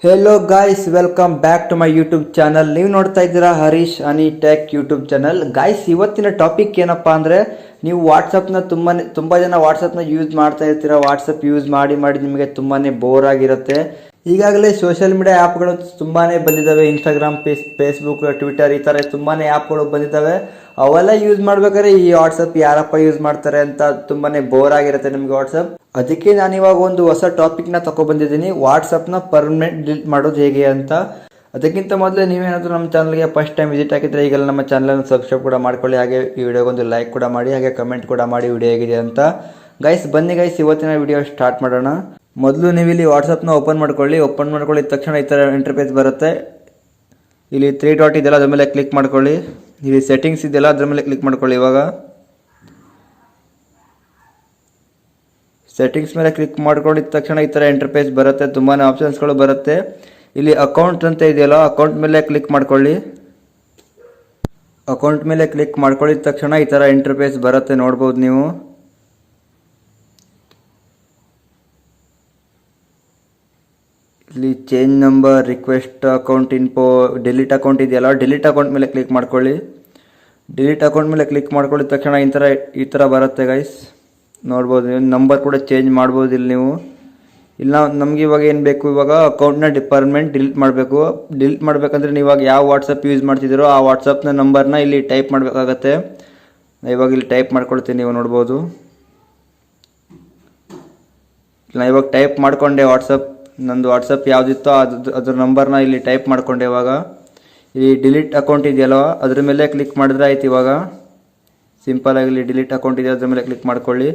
Hello guys, welcome back to my YouTube channel. ನೀವು ನೋಡ್ತಾ ಇದ್ದೀರಾ Harish Ani tech YouTube channel. Guys, ಇವತ್ತಿನ ಟಾಪಿಕ್ ಏನಪ್ಪಾ ಅಂದರೆ, ನೀವು ವಾಟ್ಸಪ್ನ ತುಂಬ ಜನ ವಾಟ್ಸಪ್ನ ಯೂಸ್ ಮಾಡ್ತಾ ಇರ್ತೀರಾ. ವಾಟ್ಸಪ್ ಯೂಸ್ ಮಾಡಿ ನಿಮಗೆ ತುಂಬಾ ಬೋರ್ ಆಗಿರುತ್ತೆ. ಈಗಾಗಲೇ ಸೋಷಿಯಲ್ ಮೀಡಿಯಾ ಆ್ಯಪ್ಗಳು ತುಂಬಾ ಬಂದಿದ್ದಾವೆ. ಇನ್ಸ್ಟಾಗ್ರಾಮ್, ಫೇಸ್ಬುಕ್, ಟ್ವಿಟರ್ ಈ ಥರ ತುಂಬಾ ಆ್ಯಪ್ಗಳು ಬಂದಿದ್ದಾವೆ. ಅವೆಲ್ಲ ಯೂಸ್ ಮಾಡ್ಬೇಕಾದ್ರೆ ಈ ವಾಟ್ಸಪ್ ಯಾರಪ್ಪ ಯೂಸ್ ಮಾಡ್ತಾರೆ ಅಂತ ತುಂಬಾ ಬೋರ್ ಆಗಿರುತ್ತೆ ನಿಮಗೆ ವಾಟ್ಸಪ್. ಅದಕ್ಕೆ ನಾನು ಇವಾಗ ಒಂದು ಹೊಸ ಟಾಪಿಕ್ನ ತಗೊಬಂದಿದ್ದೀನಿ, ವಾಟ್ಸಪ್ನ ಪರ್ಮನೆಂಟ್ ಡಿಲೀಟ್ ಮಾಡೋದು ಹೇಗೆ ಅಂತ. ಅದಕ್ಕಿಂತ ಮೊದಲೇ ನೀವೇನಾದರೂ ನಮ್ಮ ಚಾನಲ್ಗೆ ಫಸ್ಟ್ ಟೈಮ್ ವಿಸಿಟ್ ಆಗಿದ್ದರೆ ಈಗೆಲ್ಲ ನಮ್ಮ ಚಾನಲನ್ನು ಸಬ್ಸ್ಕ್ರೈಬ್ ಕೂಡ ಮಾಡ್ಕೊಳ್ಳಿ. ಹಾಗೆ ಈ ವಿಡಿಯೋಗೊಂದು ಲೈಕ್ ಕೂಡ ಮಾಡಿ, ಹಾಗೆ ಕಮೆಂಟ್ ಕೂಡ ಮಾಡಿ ವಿಡಿಯೋ ಹೇಗಿದೆ ಅಂತ. ಗೈಸ್, ಬನ್ನಿ ಗೈಸ್, ಇವತ್ತಿನ ವಿಡಿಯೋ ಸ್ಟಾರ್ಟ್ ಮಾಡೋಣ. ಮೊದಲು ನೀವು ಇಲ್ಲಿ ವಾಟ್ಸಪ್ನ ಓಪನ್ ಮಾಡ್ಕೊಳ್ಳಿದ ತಕ್ಷಣ ಈ ಥರ ಇಂಟರ್ಫೇಸ್ ಬರುತ್ತೆ. ಇಲ್ಲಿ 3 ಡಾಟ್ ಇದೆಯಲ್ಲ, ಅದ್ರ ಮೇಲೆ ಕ್ಲಿಕ್ ಮಾಡ್ಕೊಳ್ಳಿ. ಇಲ್ಲಿ ಸೆಟ್ಟಿಂಗ್ಸ್ ಇದೆಯಲ್ಲ, ಅದ್ರ ಮೇಲೆ ಕ್ಲಿಕ್ ಮಾಡ್ಕೊಳ್ಳಿ. ಇವಾಗ ಸೆಟ್ಟಿಂಗ್ಸ್ ಮೇಲೆ ಕ್ಲಿಕ್ ಮಾಡ್ಕೊಂಡಿದ ತಕ್ಷಣ ಈ ಥರ ಇಂಟರ್ಫೇಸ್ ಬರುತ್ತೆ. ತುಂಬಾ ಆಪ್ಷನ್ಸ್ಗಳು ಬರುತ್ತೆ. ಇಲ್ಲಿ ಅಕೌಂಟ್ ಅಂತ ಇದೆಯಲ್ಲ, ಅಕೌಂಟ್ ಮೇಲೆ ಕ್ಲಿಕ್ ಮಾಡ್ಕೊಳ್ಳಿ. ಅಕೌಂಟ್ ಮೇಲೆ ಕ್ಲಿಕ್ ಮಾಡ್ಕೊಳ್ಳಿದ ತಕ್ಷಣ ಈ ಥರ ಇಂಟರ್ಫೇಸ್ ಬರುತ್ತೆ, ನೋಡ್ಬೋದು ನೀವು. ಇಲ್ಲಿ change number, request account info, delete account ಇದೆಯಲ್ಲ, ಡಿಲೀಟ್ ಅಕೌಂಟ್ ಮೇಲೆ ಕ್ಲಿಕ್ ಮಾಡ್ಕೊಳ್ಳಿ. ಡಿಲೀಟ್ ಅಕೌಂಟ್ ಮೇಲೆ ಕ್ಲಿಕ್ ಮಾಡ್ಕೊಳ್ಳಿದ ತಕ್ಷಣ ಈ ಥರ ಬರುತ್ತೆ ಗೈಸ್, ನೋಡ್ಬೋದು. ನೀವು ನಂಬರ್ ಕೂಡ ಚೇಂಜ್ ಮಾಡ್ಬೋದು ಇಲ್ಲಿ ನೀವು. ಇಲ್ಲ ನಮ್ಗೆ ಇವಾಗ ಏನು ಬೇಕು, ಇವಾಗ ಅಕೌಂಟ್ನ ಪರ್ಮನೆಂಟ್ ಡಿಲೀಟ್ ಮಾಡಬೇಕು. ಡಿಲೀಟ್ ಮಾಡಬೇಕಂದ್ರೆ ನೀವು ಇವಾಗ ಯಾವ ವಾಟ್ಸಪ್ ಯೂಸ್ ಮಾಡ್ತಿದ್ದೀರೋ ಆ ವಾಟ್ಸಪ್ನ ನಂಬರ್ನ ಇಲ್ಲಿ ಟೈಪ್ ಮಾಡಬೇಕಾಗತ್ತೆ. ಇವಾಗ ಇಲ್ಲಿ ಟೈಪ್ ಮಾಡ್ಕೊಳ್ತೀನಿ, ನೀವು ನೋಡ್ಬೋದು. ನಾನು ಇವಾಗ ಟೈಪ್ ಮಾಡಿಕೊಂಡೆ ನಂದು ವಾಟ್ಸಪ್ ಯಾವುದಿತ್ತೋ ಅದ್ರ ನಂಬರ್ನ ಇಲ್ಲಿ ಟೈಪ್ ಮಾಡಿಕೊಂಡೆ. ಇವಾಗ ಇಲ್ಲಿ ಡಿಲೀಟ್ ಅಕೌಂಟ್ ಇದೆಯಲ್ವ, ಅದ್ರ ಮೇಲೆ ಕ್ಲಿಕ್ ಮಾಡಿದ್ರೆ ಆಯ್ತು. ಇವಾಗ ಸಿಂಪಲ್ ಆಗಿ ಇಲ್ಲಿ ಡಿಲೀಟ್ ಅಕೌಂಟ್ ಇದೆ, ಅದ್ರ ಮೇಲೆ ಕ್ಲಿಕ್ ಮಾಡ್ಕೊಳ್ಳಿ.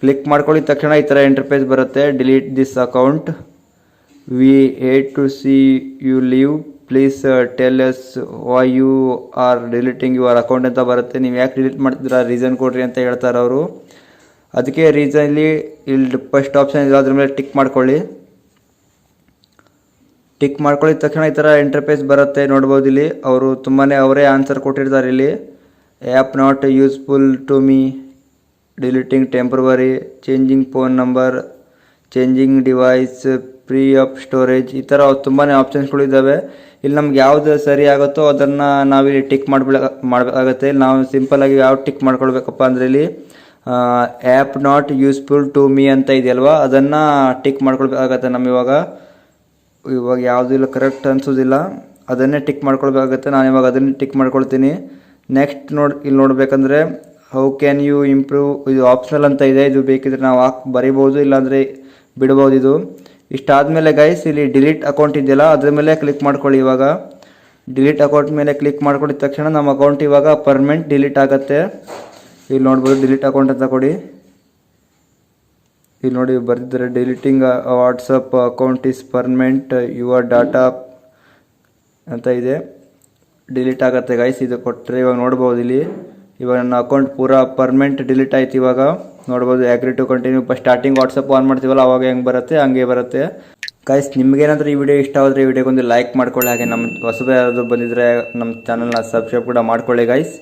ಕ್ಲಿಕ್ ಮಾಡ್ಕೊಳ್ಳಿದ ತಕ್ಷಣ ಈ ಥರ ಇಂಟರ್ಫೇಸ್ ಬರುತ್ತೆ. Delete this account, we hate to see you leave, please tell us why you are deleting your account ಅಂತ ಬರುತ್ತೆ. ನೀವು ಯಾಕೆ ಡಿಲೀಟ್ ಮಾಡ್ತಿದ್ದೀರಾ, ರೀಸನ್ ಕೊಡ್ರಿ ಅಂತ ಹೇಳ್ತಾರೆ ಅವರು. ಅದಕ್ಕೆ ರೀಸನ್ ಇಲ್ಲಿ ಫಸ್ಟ್ ಆಪ್ಷನ್ ಇದೆ, ಅದ್ರ ಮೇಲೆ ಟಿಕ್ ಮಾಡ್ಕೊಳ್ಳಿ. ಟಿಕ್ ಮಾಡ್ಕೊಳ್ಳಿದ ತಕ್ಷಣ ಈ ಥರ ಇಂಟರ್ಫೇಸ್ ಬರುತ್ತೆ, ನೋಡ್ಬೋದು. ಇಲ್ಲಿ ಅವರು ಅವರೇ ಆನ್ಸರ್ ಕೊಟ್ಟಿರ್ತಾರೆ. ಇಲ್ಲಿ app not useful to me, deleting temporary, changing phone number, changing device, free up storage, ಈ ಥರ ತುಂಬಾ ಆಪ್ಷನ್ಸ್ಗಳು ಇದ್ದಾವೆ. ಇಲ್ಲಿ ನಮ್ಗೆ ಯಾವುದು ಸರಿ ಆಗುತ್ತೋ ಅದನ್ನು ನಾವಿಲ್ಲಿ ಟಿಕ್ ಮಾಡಬೇಕಾಗತ್ತೆ. ನಾವು ಸಿಂಪಲ್ಲಾಗಿ ಯಾವ ಟಿಕ್ ಮಾಡ್ಕೊಳ್ಬೇಕಪ್ಪ ಅಂದರೆ ಇಲ್ಲಿ app not useful to me ಅಂತ ಇದೆಯಲ್ವಾ, ಅದನ್ನು ಟಿಕ್ ಮಾಡ್ಕೊಳ್ಬೇಕಾಗತ್ತೆ. ಇವಾಗ ಯಾವುದೂ ಇಲ್ಲ, ಕರೆಕ್ಟ್ ಅನಿಸೋದಿಲ್ಲ, ಅದನ್ನೇ ಟಿಕ್ ಮಾಡ್ಕೊಳ್ಬೇಕಾಗತ್ತೆ. ನಾನು ಇವಾಗ ಅದನ್ನೇ ಟಿಕ್ ಮಾಡ್ಕೊಳ್ತೀನಿ. ನೆಕ್ಸ್ಟ್ ಇಲ್ಲಿ ನೋಡಬೇಕಂದ್ರೆ ಹೌ ಕ್ಯಾನ್ ಯು ಇಂಪ್ರೂವ್, ಇದು ಆಪ್ಷನಲ್ ಅಂತ ಇದೆ. ಇದು ಬೇಕಿದ್ರೆ ನಾವು ಬರಿಬೋದು, ಇಲ್ಲಾಂದರೆ ಬಿಡ್ಬೋದು. ಇದು ಇಷ್ಟಾದಮೇಲೆ ಗೈಸ್, ಇಲ್ಲಿ ಡಿಲೀಟ್ ಅಕೌಂಟ್ ಇದೆಯಲ್ಲ, ಅದ್ರ ಮೇಲೆ ಕ್ಲಿಕ್ ಮಾಡ್ಕೊಳ್ಳಿ. ಇವಾಗ ಡಿಲೀಟ್ ಅಕೌಂಟ್ ಮೇಲೆ ಕ್ಲಿಕ್ ಮಾಡ್ಕೊಂಡಿದ ತಕ್ಷಣ ನಮ್ಮ ಅಕೌಂಟ್ ಇವಾಗ ಪರ್ಮನೆಂಟ್ ಡಿಲೀಟ್ ಆಗುತ್ತೆ. ಇಲ್ಲಿ ನೋಡ್ಬೋದು, ಡಿಲೀಟ್ ಅಕೌಂಟ್ ಅಂತ ಕೊಡಿ. ಇಲ್ಲಿ ನೋಡಿ ಬರ್ತಿದ್ದಾರೆ, deleting WhatsApp account is permanent, your data ಅಂತ ಇದೆ. ಡಿಲೀಟ್ ಆಗುತ್ತೆ ಗೈಸ್, ಇದು ಕೊಟ್ಟರೆ. ಇವಾಗ ನೋಡ್ಬೋದು ಇಲ್ಲಿ, ಇವಾಗ ನನ್ನ ಅಕೌಂಟ್ ಪೂರಾ ಪರ್ಮನೆಂಟ್ ಡಿಲೀಟ್ ಆಯ್ತು. ಇವಾಗ ನೋಡ್ಬೋದು, agree to continue. Starting WhatsApp on ಮಾಡ್ತೀವಲ್ಲ, ಅವಾಗ ಹೆಂಗೆ ಬರುತ್ತೆ ಹಂಗೆ ಬರುತ್ತೆ ಗೈಸ್. ನಿಮ್ಗೇನಾದರೂ ಈ ವಿಡಿಯೋ ಇಷ್ಟ ಆದರೆ ಈ ವಿಡಿಯೋಗೊಂದು ಲೈಕ್ ಮಾಡ್ಕೊಳ್ಳಿ. ಹಾಗೆ ನಮ್ಮ ಹೊಸಬ ಯಾರಾದರೂ ಬಂದಿದ್ದರೆ ನಮ್ಮ ಚಾನಲ್ನ ಸಬ್ಸ್ಕ್ರೈಬ್ ಕೂಡ ಮಾಡ್ಕೊಳ್ಳಿ ಗೈಸ್.